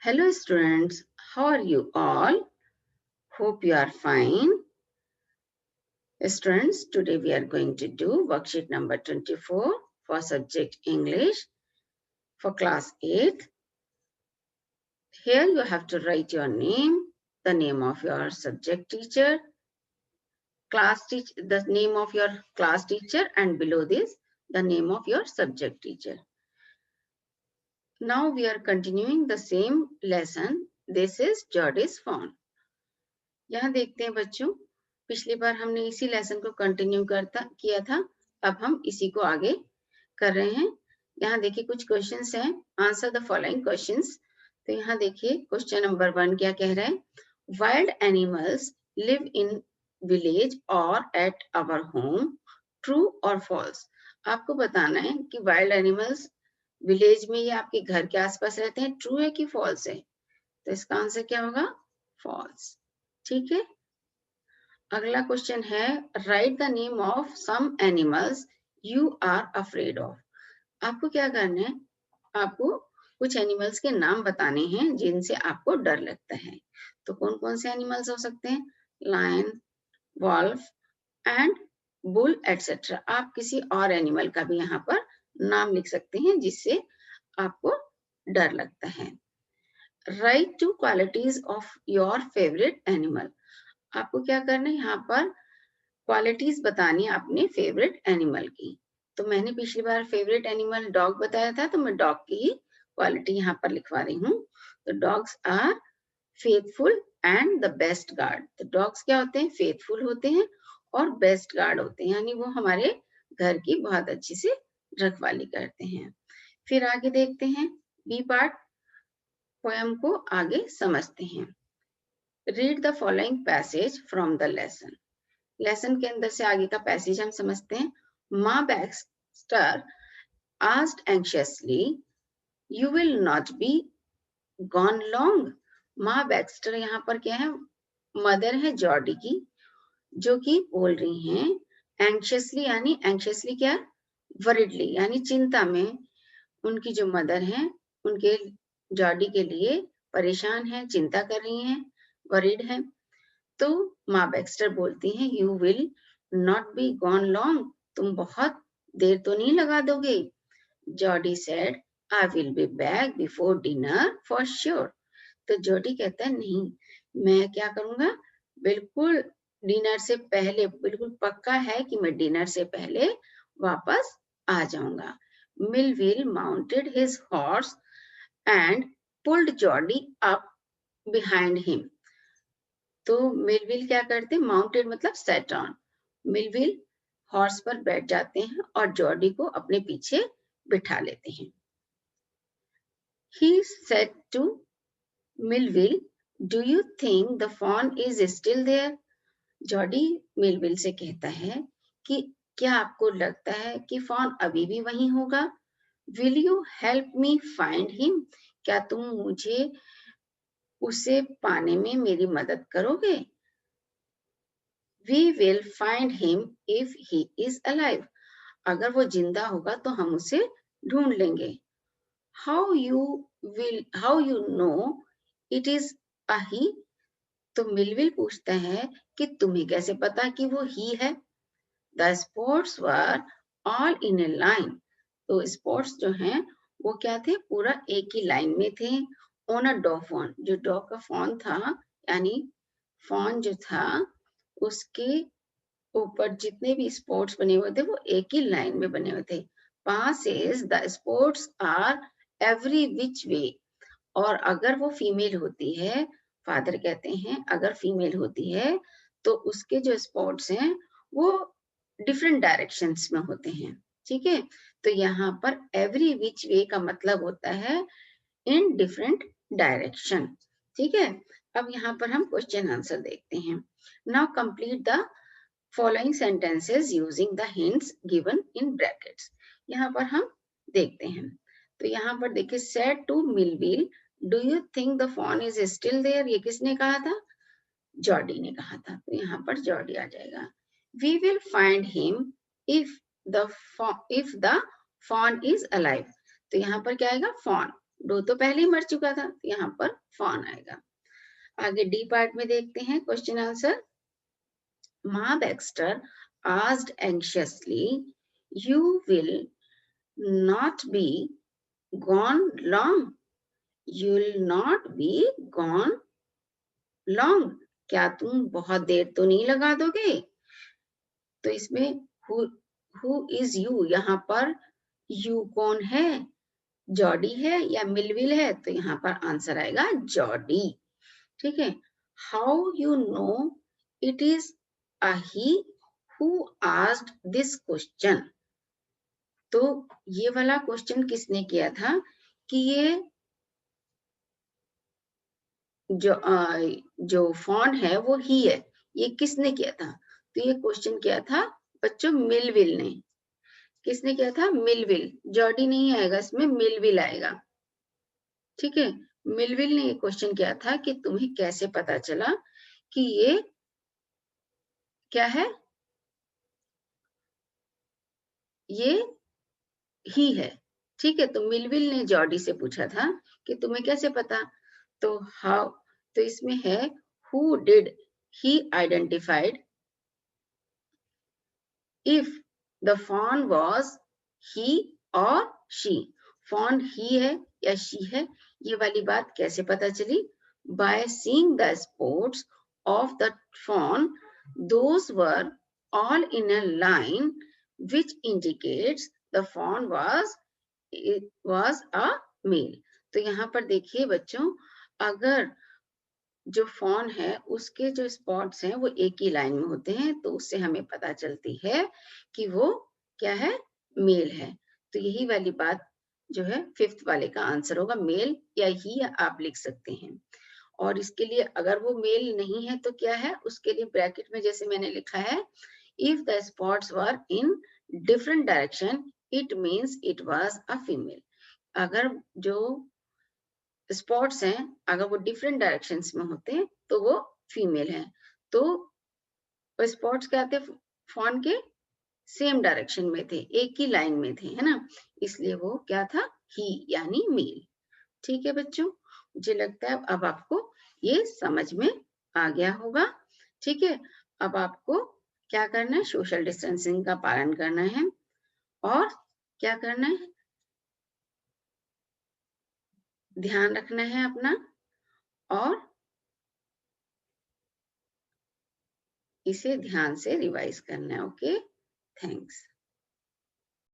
Hello students, how are you all? Hope you are fine. Students, today we are going to do worksheet number 24 for subject English for class 8. Here you have to write your name, the name of your subject teacher, the name of your class teacher, and below this, the name of your subject teacher. Now we are continuing the same lesson. This is Geordie's fawn. यहाँ देखते हैं बच्चों, पिछली बार हमने इसी lesson को continue किया था, अब हम इसी को आगे कर रहे हैं। यहाँ देखिए कुछ क्वेश्चंस हैं, आंसर द फॉलोइंग क्वेश्चंस। तो यहाँ देखिए क्वेश्चन नंबर 1 क्या कह रहा है, wild animals live in village और एट आवर होम, ट्रू और फॉल्स। आपको बताना है कि वाइल्ड एनिमल्स विलेज में या आपके घर के आसपास रहते हैं, ट्रू है कि फॉल्स है। तो इसका आंसर क्या होगा, फॉल्स। ठीक है, अगला क्वेश्चन है, write the name of some animals you are afraid of. आपको क्या करना है, आपको कुछ एनिमल्स के नाम बताने हैं जिनसे आपको डर लगता है। तो कौन कौन से एनिमल्स हो सकते हैं, lion, wolf and bull etcetera. आप किसी और एनिमल का भी यहाँ पर नाम लिख सकते हैं जिससे आपको डर लगता है। Right two qualities of your favourite animal. आपको क्या करना है, यहाँ पर क्वालिटीज बतानी है अपने फेवरेट एनिमल की। तो मैंने पिछली बार फेवरेट एनिमल डॉग बताया था, तो मैं डॉग की ही क्वालिटी यहाँ पर लिखवा रही हूँ। तो dogs are faithful and the best guard. तो डॉग्स क्या होते हैं, फेथफुल होते हैं और बेस्ट गार्ड होते हैं, यानी वो हमारे घर की बहुत अच्छी से रखवाली करते हैं। फिर आगे देखते हैं, बी पार्ट पोएम को आगे समझते हैं। Read the following passage from the lesson. Lesson के अंदर से आगे का पैसेज हम समझते हैं। Ma Baxter asked anxiously, you will not be gone long. Ma Baxter यहाँ पर क्या है, मदर है जॉर्डी की, जो कि बोल रही हैं एंक्शियसली, यानी एंक्शियसली क्या, वरिडली यानी चिंता में। उनकी जो मदर है उनके जॉर्डी के लिए परेशान है, चिंता कर रही हैं, वरिड है। तो माँ बैक्स्टर बोलती हैं, you will not be gone long, तुम बहुत देर तो नहीं लगा दोगे। Jordi said, I will be back before dinner for sure. तो जॉर्डी कहता है, नहीं, मैं क्या करूंगा, बिल्कुल डिनर से पहले, बिल्कुल पक्का है कि मैं डिनर से पहले वापस आ जाऊंगा। Millville mounted his horse and pulled Jordi up behind him. तो मिलविल क्या करते हैं, माउंटेड मतलब सेट ऑन, मिलविल हॉर्स पर बैठ जाते हैं और जॉर्डी को अपने पीछे बिठा लेते हैं। He said to Millville, do you think the fawn is still there? Jordi Millville से कहता है कि क्या आपको लगता है कि फॉन अभी भी वहीं होगा? Will you help me find him? क्या तुम मुझे उसे पाने में मेरी मदद करोगे? We will find him if he is alive. अगर वो जिंदा होगा तो हम उसे ढूंढ लेंगे। How you know it is a he? तो मिलविल पूछता है कि तुम्हें कैसे पता कि वो ही है? The spots were all in a line. तो स्पॉट्स जो हैं वो क्या थे, पूरा एक ही लाइन में थे। On a dog fawn, जो डॉग का फॉन था, यानी फॉन जो था उसके ऊपर जितने भी स्पॉट्स बने हुए थे वो एक ही लाइन में बने हुए थे। Passes the spots are every which way. और अगर वो फीमेल होती है, फादर कहते हैं अगर फीमेल होती है तो उसके जो स्पॉट्स हैं वो डिफरेंट डायरेक्शंस में होते हैं। ठीक है, तो यहाँ पर एवरी विच वे का मतलब होता है इन डिफरेंट डायरेक्शन। ठीक है, अब यहाँ पर हम क्वेश्चन आंसर देखते हैं। Now complete the following sentences using the hints given in brackets. यहाँ पर हम देखते हैं, तो यहाँ पर देखिए, said to Millwheel, do you think the fawn is still there, ये किसने कहा था, जॉर्डी ने कहा था, तो यहाँ पर जॉर्डी आ जाएगा। We will find him if the fawn is alive, तो यहाँ पर क्या आएगा, फॉन। डो तो पहले ही मर चुका था, तो यहाँ पर फॉन आएगा। आगे डी पार्ट में देखते हैं question answer. Ma Baxter asked anxiously, "You will not be gone long? You'll not be gone long? क्या तुम बहुत देर तो नहीं लगा दोगे?" तो इसमें who is you, यहाँ पर you कौन है? जॉडी है या मिलविल है? तो यहाँ पर आंसर आएगा जॉडी। ठीक है। How you know it is a he who asked this question. तो ये वाला क्वेश्चन किसने किया था कि ये जो फॉन है वो ही है, ये किसने किया था? तो ये क्वेश्चन किया था बच्चों मिलविल ने। किसने किया था? मिलविल। जॉडी नहीं आएगा इसमें, मिलविल आएगा। ठीक है। मिलविल ने ये क्वेश्चन किया था कि तुम्हें कैसे पता चला कि ये क्या है, ये ही है। ठीक है। तो मिलविल ने जॉडी से पूछा था कि तुम्हें कैसे पता? तो हाउ, तो इसमें है who did he identified if the fawn was he और शी। फॉन ही है या शी है, ये वाली बात कैसे पता चली? By seeing the spots of the fawn, those were all in a line which indicates the fawn was a male। तो यहाँ पर देखिए बच्चों, अगर जो फॉन है उसके जो स्पॉट्स हैं वो एक ही लाइन में होते हैं, तो उससे हमें पता चलती है कि वो क्या है, मेल है। तो यही वाली बात जो है फिफ्थ वाले का आंसर होगा, मेल या ही आप लिख सकते हैं। और इसके लिए अगर वो मेल नहीं है तो क्या है, उसके लिए ब्रैकेट में जैसे मैंने लिखा है, if the spots were in different direction it means it was a female. अगर जो स्पॉट्स हैं अगर वो डिफरेंट डायरेक्शंस में होते हैं तो वो फीमेल है। तो स्पॉट्स क्या थे फॉन के, सेम डायरेक्शन में थे, एक ही लाइन में थे, है ना, इसलिए वो क्या था, ही यानी मेल। ठीक है बच्चों, मुझे लगता है अब आपको ये समझ में आ गया होगा। ठीक है। अब आपको क्या करना है, सोशल डिस्टेंसिंग का पालन करना है और क्या करना है, ध्यान रखना है अपना, और इसे ध्यान से रिवाइज करना है। Okay, thanks.